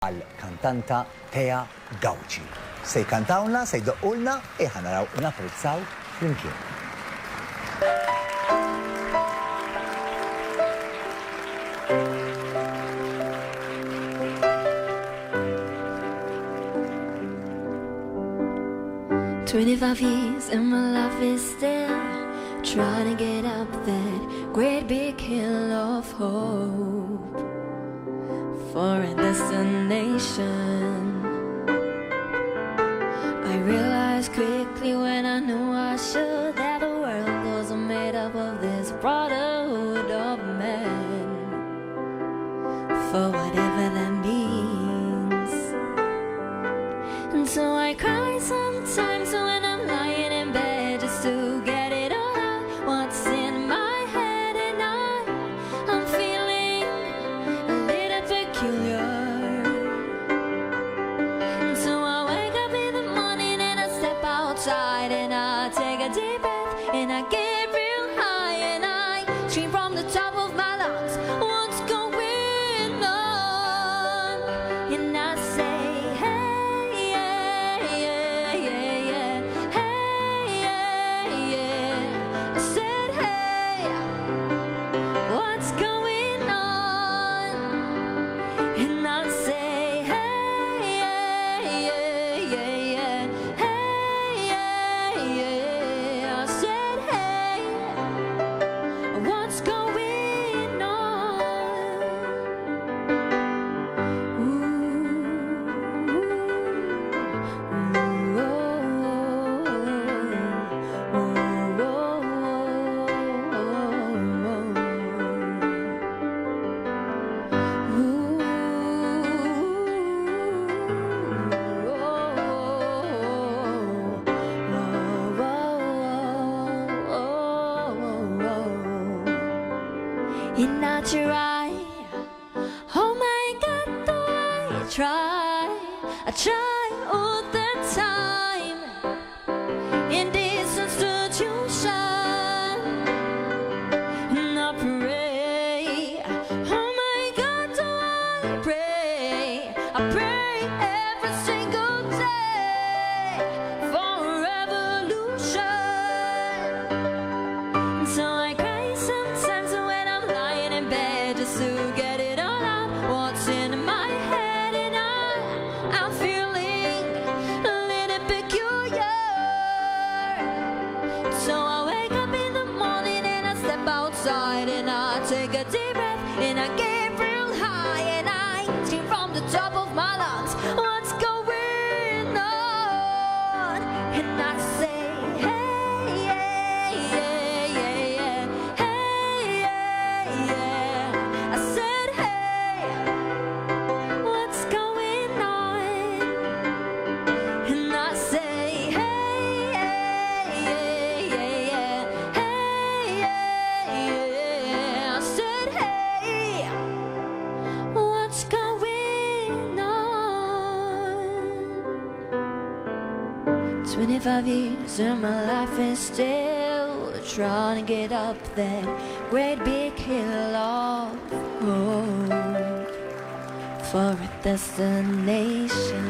għal-kantanta Thea Gauci. Se jkantawna, se jdoqqulna, ħanaraw napprezzaw flimkien. "25 years and my life is still trying to get up that great big hill of hope for a destination. I realized quickly when I knew I should that the world wasn't made up of this brotherhood of men, for whatever that means. And so I cry sometimes when I'm lying in bed just to get it all out, what's in my head, and I'm feeling a little peculiar. And so I wake up in the morning and I step outside and I take a deep breath and I get real high and I scream from the top of my lungs, what's going on? And I say, hey, yeah, yeah, yeah, yeah, hey, yeah, yeah. I said, hey, what's going on? And I say, hey, yeah, yeah, yeah, yeah, hey, yeah, yeah. I said, hey, what's going on? And I try, oh my God, do I try all the time in this institution, and I pray, oh my God, do I pray every single day for revolution. And so I cry sometimes when I'm lying in bed just to get it all out, what's in my head, and I'm feeling a little peculiar. So I wake up in the morning and I step outside and I take a deep breath and I get real high and I scream from the top of my lungs, what's going on? And I say, hey, yeah, yeah, yeah, yeah, hey, yeah, yeah. I said, hey, what's going on? And I say, hey, yeah, yeah, yeah, yeah, hey, yeah, yeah. I said, hey, what's going on? 25 years and my life is still trying to get up that great big hill of hope for a destination.